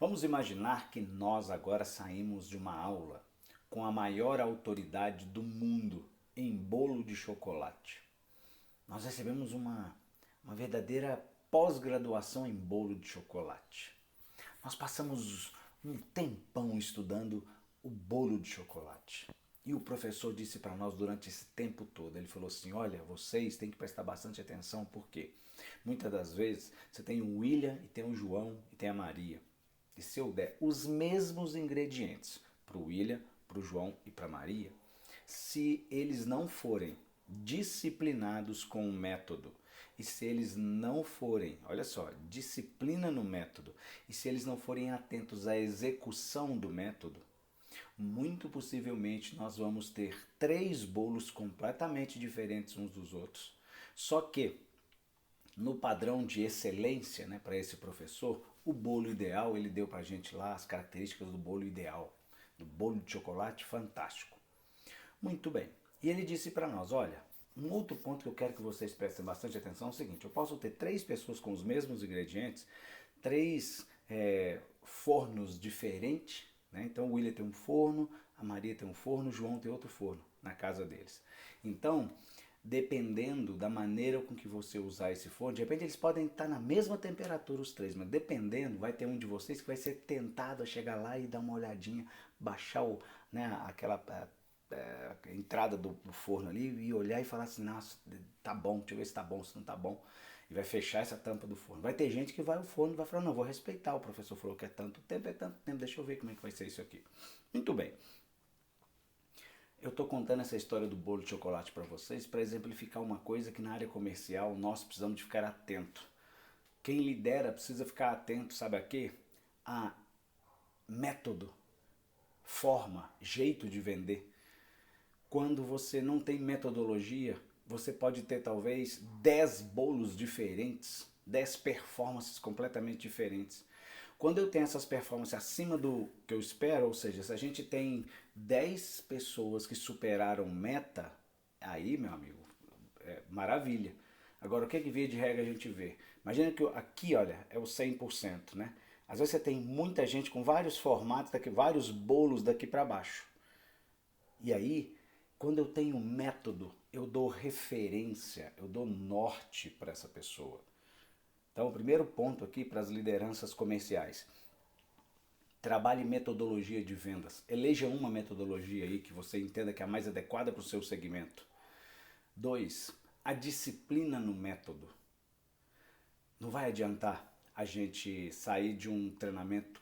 Vamos imaginar que nós agora saímos de uma aula com a maior autoridade do mundo em bolo de chocolate. Nós recebemos uma verdadeira pós-graduação em bolo de chocolate. Nós passamos um tempão estudando o bolo de chocolate. E o professor disse para nós durante esse tempo todo, ele falou assim, olha, vocês têm que prestar bastante atenção, porque muitas das vezes você tem o William e tem o João e tem a Maria. E se eu der os mesmos ingredientes para o William, para o João e para a Maria, se eles não forem disciplinados com o método, e se eles não forem, olha só, disciplina no método, e se eles não forem atentos à execução do método, muito possivelmente nós vamos ter 3 bolos completamente diferentes uns dos outros. Só que no padrão de excelência, né, para esse professor, o bolo ideal, ele deu para a gente lá as características do bolo ideal, do bolo de chocolate fantástico. Muito bem. E ele disse para nós, olha, um outro ponto que eu quero que vocês prestem bastante atenção é o seguinte, eu posso ter 3 pessoas com os mesmos ingredientes, 3 fornos diferentes, né? Então o William tem um forno, a Maria tem um forno, o João tem outro forno na casa deles. Então, dependendo da maneira com que você usar esse forno, de repente eles podem estar na mesma temperatura os 3, mas dependendo, vai ter um de vocês que vai ser tentado a chegar lá e dar uma olhadinha, baixar aquela entrada do forno ali e olhar e falar assim, nossa, tá bom, deixa eu ver se tá bom, se não tá bom. E vai fechar essa tampa do forno. Vai ter gente que vai ao forno e vai falar, não, vou respeitar, o professor falou que é tanto tempo, deixa eu ver como é que vai ser isso aqui. Muito bem. Eu estou contando essa história do bolo de chocolate para vocês para exemplificar uma coisa que na área comercial nós precisamos de ficar atento. Quem lidera precisa ficar atento, sabe a quê? A método, forma, jeito de vender. Quando você não tem metodologia, você pode ter talvez 10 bolos diferentes, 10 performances completamente diferentes. Quando eu tenho essas performances acima do que eu espero, ou seja, se a gente tem 10 pessoas que superaram meta, aí, meu amigo, é maravilha. Agora, o que via de regra a gente vê? Imagina que aqui, olha, é o 100%, né? Às vezes você tem muita gente com vários formatos, vários bolos daqui para baixo. E aí, quando eu tenho método, eu dou referência, eu dou norte para essa pessoa. Então, o primeiro ponto aqui para as lideranças comerciais. Trabalhe metodologia de vendas. Eleja uma metodologia aí que você entenda que é a mais adequada para o seu segmento. 2. A disciplina no método. Não vai adiantar a gente sair de um treinamento,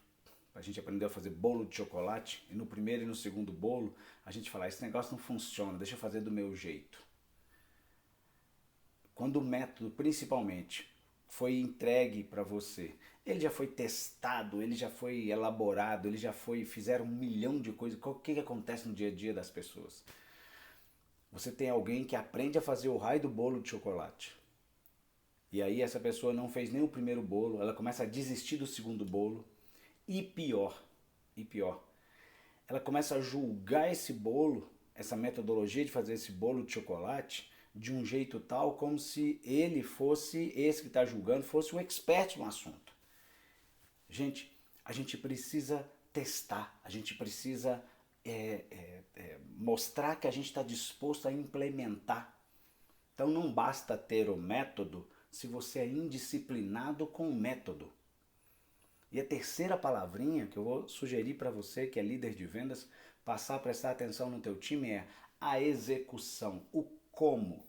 a gente aprendeu a fazer bolo de chocolate, e no primeiro e no segundo bolo a gente falar, esse negócio não funciona, deixa eu fazer do meu jeito. Quando o método, principalmente, foi entregue para você, ele já foi testado, ele já foi elaborado, fizeram 1 milhão de coisas. O que acontece no dia a dia das pessoas? Você tem alguém que aprende a fazer o raio do bolo de chocolate. E aí essa pessoa não fez nem o primeiro bolo, ela começa a desistir do segundo bolo. E pior, ela começa a julgar esse bolo, essa metodologia de fazer esse bolo de chocolate, de um jeito tal como se ele fosse, esse que está julgando, fosse o expert no assunto. Gente, a gente precisa testar, a gente precisa mostrar que a gente está disposto a implementar. Então não basta ter o método se você é indisciplinado com o método. E a terceira palavrinha que eu vou sugerir para você, que é líder de vendas, passar a prestar atenção no teu time é a execução, o como.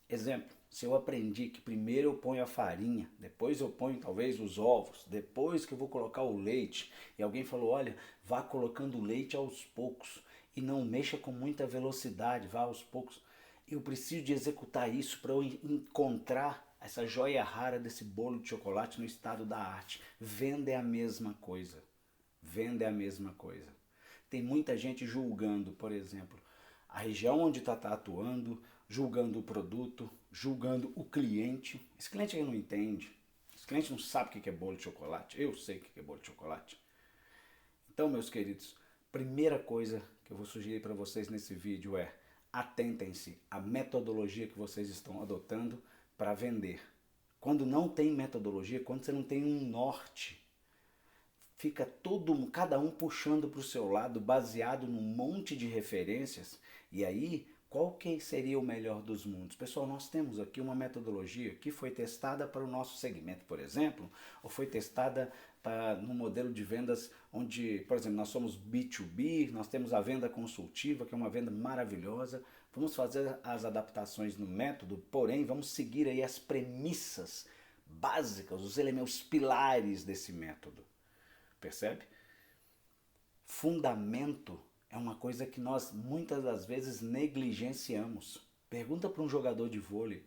Exemplo, se eu aprendi que primeiro eu ponho a farinha, depois eu ponho talvez os ovos, depois que eu vou colocar o leite, e alguém falou, olha, vá colocando o leite aos poucos e não mexa com muita velocidade, vá aos poucos. Eu preciso de executar isso para eu encontrar essa joia rara desse bolo de chocolate no estado da arte. Venda é a mesma coisa. Venda é a mesma coisa. Tem muita gente julgando, por exemplo, a região onde está atuando, julgando o produto, julgando o cliente. Esse cliente aí não entende. Esse cliente não sabe o que é bolo de chocolate. Eu sei o que é bolo de chocolate. Então, meus queridos, primeira coisa que eu vou sugerir para vocês nesse vídeo é atentem-se à metodologia que vocês estão adotando para vender. Quando não tem metodologia, quando você não tem um norte, fica cada um puxando para o seu lado, baseado num monte de referências, e aí qual que seria o melhor dos mundos? Pessoal, nós temos aqui uma metodologia que foi testada para o nosso segmento, por exemplo, ou foi testada no modelo de vendas onde, por exemplo, nós somos B2B, nós temos a venda consultiva, que é uma venda maravilhosa. Vamos fazer as adaptações no método, porém vamos seguir aí as premissas básicas, os elementos, os pilares desse método. Percebe? Fundamento é uma coisa que nós muitas das vezes negligenciamos. Pergunta para um jogador de vôlei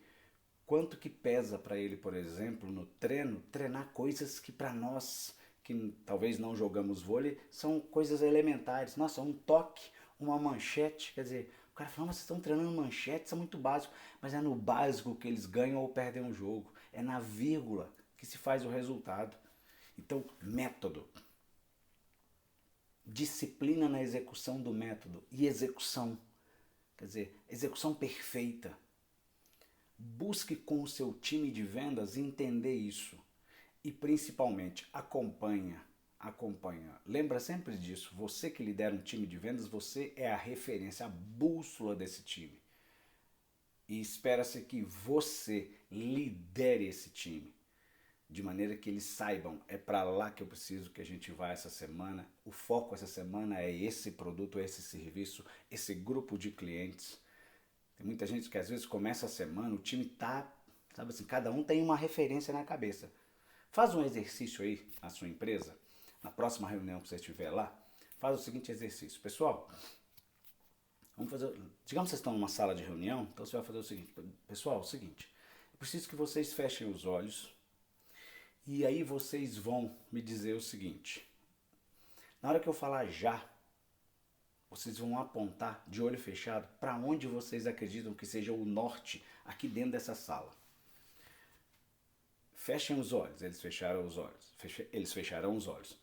quanto que pesa para ele, por exemplo, no treino, treinar coisas que para nós, que talvez não jogamos vôlei, são coisas elementares. Nossa, um toque, uma manchete, quer dizer, o cara fala, mas vocês estão treinando manchete, isso é muito básico. Mas é no básico que eles ganham ou perdem o jogo. É na vírgula que se faz o resultado. Então, método. Disciplina na execução do método e execução, quer dizer, execução perfeita. Busque com o seu time de vendas entender isso e principalmente acompanha. Lembra sempre disso, você que lidera um time de vendas, você é a referência, a bússola desse time. E espera-se que você lidere esse time. De maneira que eles saibam, é para lá que eu preciso que a gente vá essa semana. O foco essa semana é esse produto, esse serviço, esse grupo de clientes. Tem muita gente que às vezes começa a semana, o time tá, sabe assim, cada um tem uma referência na cabeça. Faz um exercício aí na sua empresa, na próxima reunião que você estiver lá, faz o seguinte exercício. Pessoal, vamos fazer, digamos que vocês estão numa sala de reunião, então você vai fazer o seguinte, pessoal, é o seguinte, eu preciso que vocês fechem os olhos. E aí vocês vão me dizer o seguinte, na hora que eu falar já, vocês vão apontar de olho fechado para onde vocês acreditam que seja o norte aqui dentro dessa sala. Fechem os olhos, eles fecharam os olhos, eles fecharam os olhos.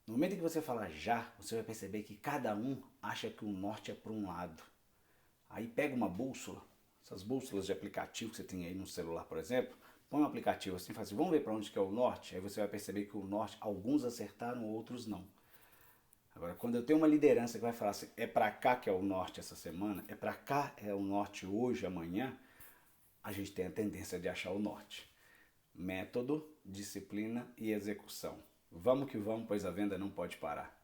No momento que você falar já, você vai perceber que cada um acha que o norte é para um lado. Aí pega uma bússola, essas bússolas de aplicativo que você tem aí no celular, por exemplo, põe um aplicativo assim, fala assim, vamos ver para onde que é o norte? Aí você vai perceber que o norte, alguns acertaram, outros não. Agora, quando eu tenho uma liderança que vai falar assim, é para cá que é o norte essa semana, é para cá é o norte hoje, amanhã, a gente tem a tendência de achar o norte. Método, disciplina e execução. Vamos que vamos, pois a venda não pode parar.